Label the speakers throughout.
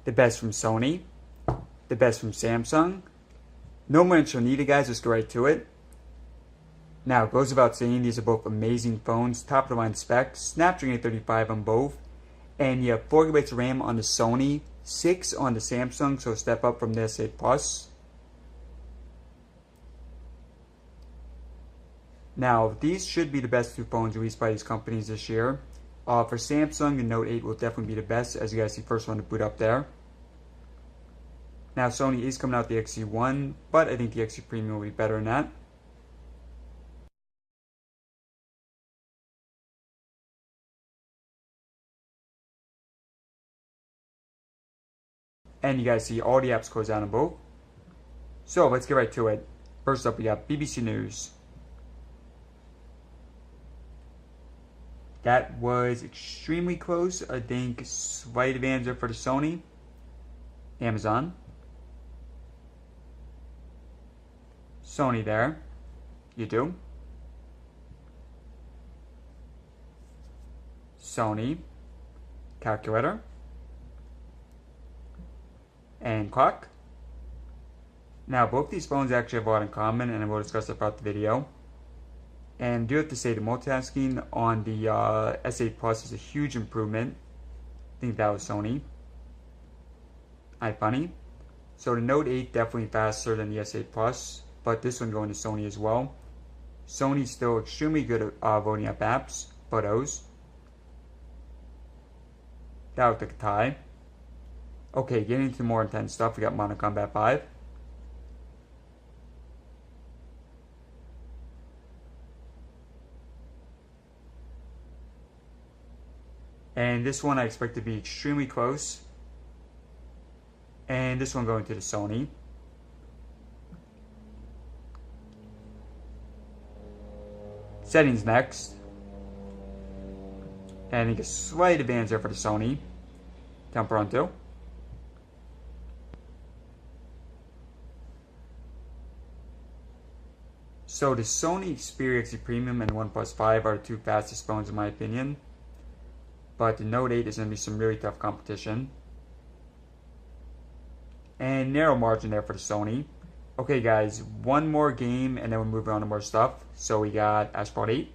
Speaker 1: the best from Sony, the best from Samsung. No more intro needed, guys. Let's go right to it. Now, it goes without saying, these are both amazing phones, top of the line specs, Snapdragon 835 on both, and you have 4GB of RAM on the Sony, 6 on the Samsung, so step up from the S8 Plus. Now, these should be the best two phones released by these companies this year. For Samsung, the Note 8 will definitely be the best, as you guys see first one to boot up there. Now, Sony is coming out with the XE1, but I think the XE Premium will be better than that. And you guys see all the apps close down on both. So let's get right to it. First up, we got BBC News. That was extremely close. I think slight advantage there for the Sony. Amazon. Sony there. YouTube. Sony. Calculator. And clock. Now, both these phones actually have a lot in common, and I will discuss it throughout the video. And I do have to say, the multitasking on the S8 Plus is a huge improvement. I think that was Sony. iFunny. So the Note 8 definitely faster than the S8 Plus, but this one going to Sony as well. Sony's still extremely good at loading up apps, photos. That looked like a tie. Okay, getting into more intense stuff, we got Mortal Kombat 5. And this one I expect to be extremely close. And this one going to the Sony. Settings next. And I think a slight advantage there for the Sony. Temperanto. So the Sony Xperia XE Premium and OnePlus 5 are the two fastest phones in my opinion. But the Note 8 is going to be some really tough competition. And narrow margin there for the Sony. Okay guys, one more game and then we'll move on to more stuff. So we got Asphalt 8.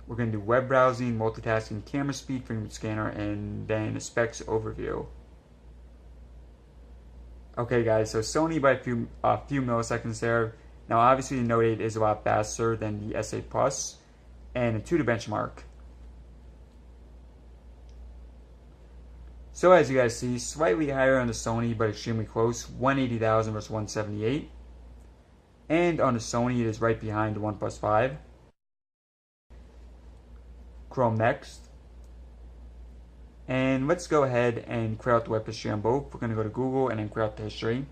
Speaker 1: We're going to do web browsing, multitasking, camera speed, fingerprint scanner, and then a specs overview. Okay guys, so Sony by a few milliseconds there. Now obviously the Note 8 is a lot faster than the S8 Plus. And to the benchmark. So as you guys see, slightly higher on the Sony, but extremely close. 180,000 versus 178. And on the Sony, it is right behind the OnePlus 5. Chrome next. And let's go ahead and clear out the web history on both. We're going to go to Google and then clear out the history.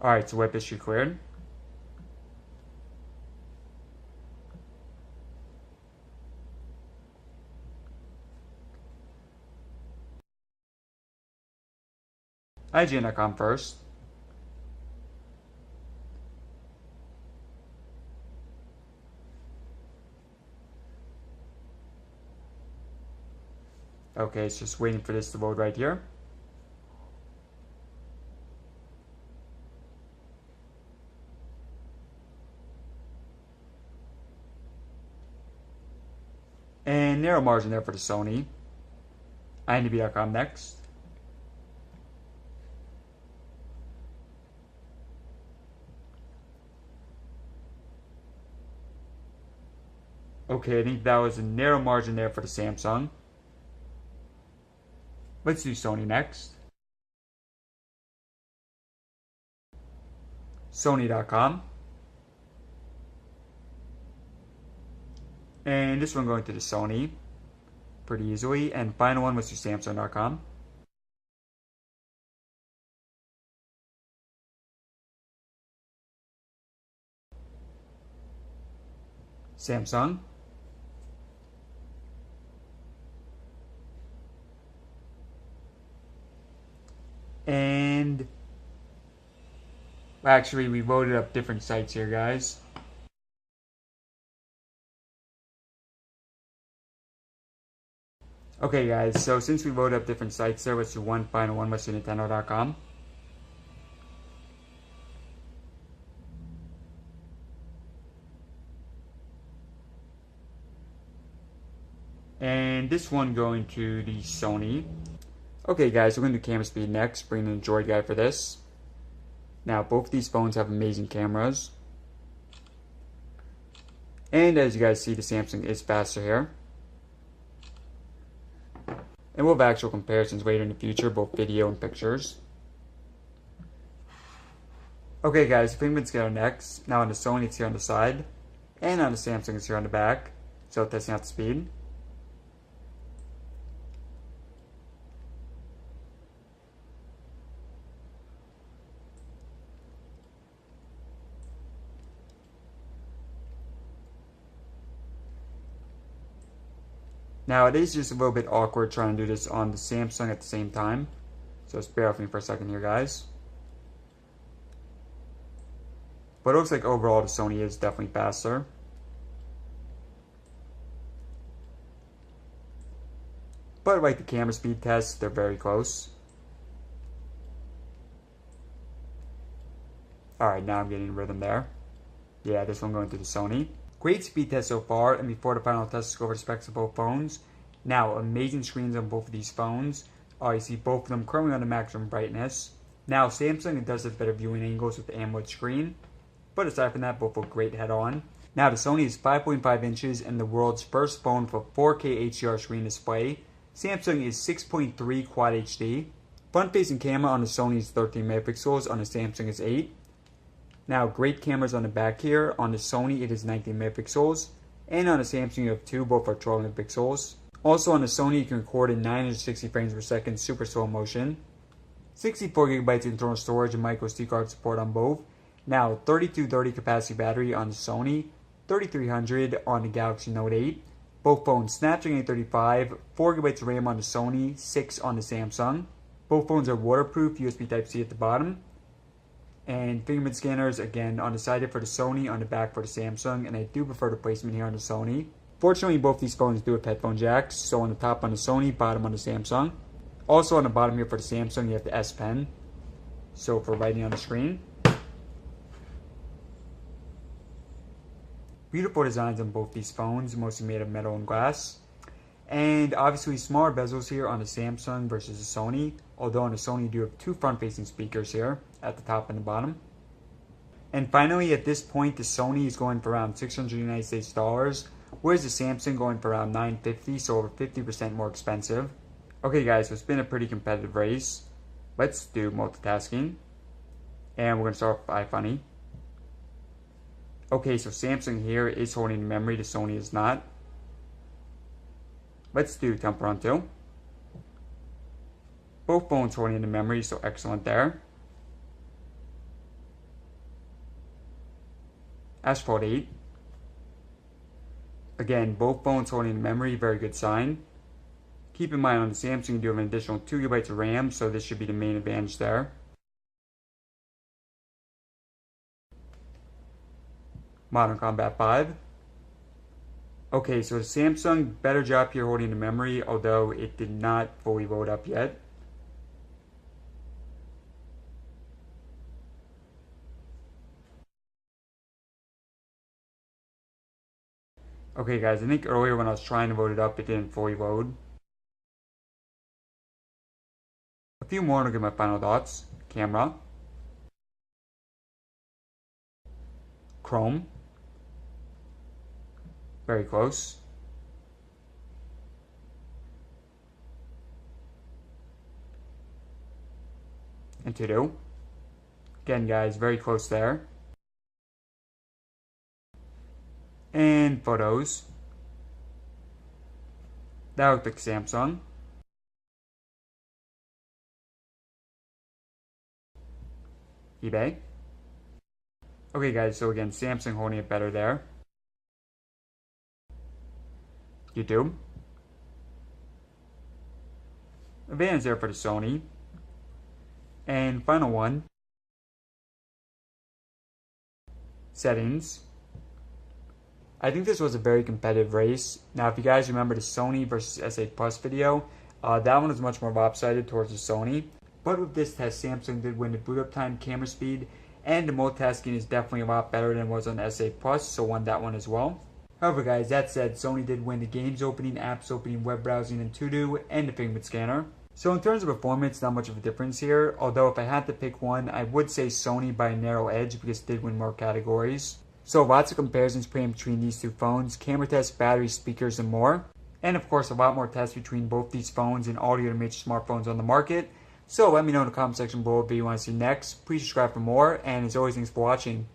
Speaker 1: Alright, so web history cleared. IGN.com first. Okay, it's just waiting for this to load right here. And narrow margin there for the Sony. IMDb.com next. Okay, I think that was a narrow margin there for the Samsung. Let's do Sony next. Sony.com. And this one going to the Sony pretty easily. And final one was to Samsung.com. Samsung. And Well, actually, we loaded up different sites here, guys. Okay, guys, so since we loaded up different sites there, let's do one final one, let's do Nintendo.com. And this one going to the Sony. Okay, guys, we're going to do camera speed next. Bring in the Droid guy for this. Now, both these phones have amazing cameras. And as you guys see, the Samsung is faster here. And we'll have actual comparisons later in the future, both video and pictures. Okay, guys, fingerprints go next. Now on the Sony, it's here on the side. And on the Samsung, it's here on the back. So testing out the speed. Now it is just a little bit awkward trying to do this on the Samsung at the same time. So just bear with me for a second here, guys. But it looks like overall the Sony is definitely faster. But like the camera speed tests, they're very close. Alright, now I'm getting rhythm there. Yeah, this one going to the Sony. Great speed test so far, and before the final test, let's go over the specs of both phones. Now, amazing screens on both of these phones. You see both of them currently on the maximum brightness. Now, Samsung, it does have better viewing angles with the AMOLED screen. But aside from that, both look great head-on. Now, the Sony is 5.5 inches and the world's first phone for 4K HDR screen display. Samsung is 6.3 Quad HD. Front-facing camera on the Sony is 13 megapixels, on the Samsung is 8. Now, great cameras on the back here. On the Sony, it is 19 megapixels. And on the Samsung, you have two, both are 12 megapixels. Also on the Sony, you can record in 960 frames per second, super slow motion. 64 gigabytes internal storage and micro SD card support on both. Now, 3230 capacity battery on the Sony, 3300 on the Galaxy Note 8. Both phones Snapdragon 835, 4 gigabytes of RAM on the Sony, 6 on the Samsung. Both phones are waterproof, USB Type-C at the bottom. And fingerprint scanners, again, on the side for the Sony, on the back for the Samsung, and I do prefer the placement here on the Sony. Fortunately, both these phones do have headphone jacks, so on the top on the Sony, bottom on the Samsung. Also on the bottom here for the Samsung, you have the S Pen, so for writing on the screen. Beautiful designs on both these phones, mostly made of metal and glass. And obviously smaller bezels here on the Samsung versus the Sony, although on the Sony you do have two front-facing speakers here at the top and the bottom. And finally, at this point, the Sony is going for around $600 United States dollars, whereas the Samsung going for around $950, so over 50% more expensive. Okay guys, so it's been a pretty competitive race. Let's do multitasking. And we're going to start with iFunny. Okay, so Samsung here is holding the memory, the Sony is not. Let's do Temperanto. Both phones holding the memory, so excellent there. Asphalt 8. Again, both phones holding the memory, very good sign. Keep in mind on the Samsung you do have an additional 2 gigabytes of RAM, so this should be the main advantage there. Modern Combat 5. Okay, so the Samsung, better job here holding the memory, although it did not fully load up yet. Okay guys, I think earlier when I was trying to load it up, it didn't fully load. A few more to get my final thoughts. Camera. Chrome. Very close. And to-do. Again guys, very close there. And photos. That looked like Samsung. eBay. Okay guys, so again, Samsung holding it better there. YouTube. Advantage there for the Sony. And final one. settings. I think this was a very competitive race. Now, if you guys remember the Sony versus S8 Plus video, that one was much more lopsided towards the Sony. But with this test, Samsung did win the boot up time, camera speed, and the multitasking is definitely a lot better than it was on the S8 Plus, so won that one as well. However, guys, that said, Sony did win the games opening, apps opening, web browsing, and to-do, and the fingerprint scanner. So in terms of performance, not much of a difference here, although if I had to pick one, I would say Sony by a narrow edge because it did win more categories. So lots of comparisons between these two phones, camera tests, battery, speakers, and more. And of course, a lot more tests between both these phones and all the other major smartphones on the market. So let me know in the comment section below what video you want to see next. Please subscribe for more, and as always, thanks for watching.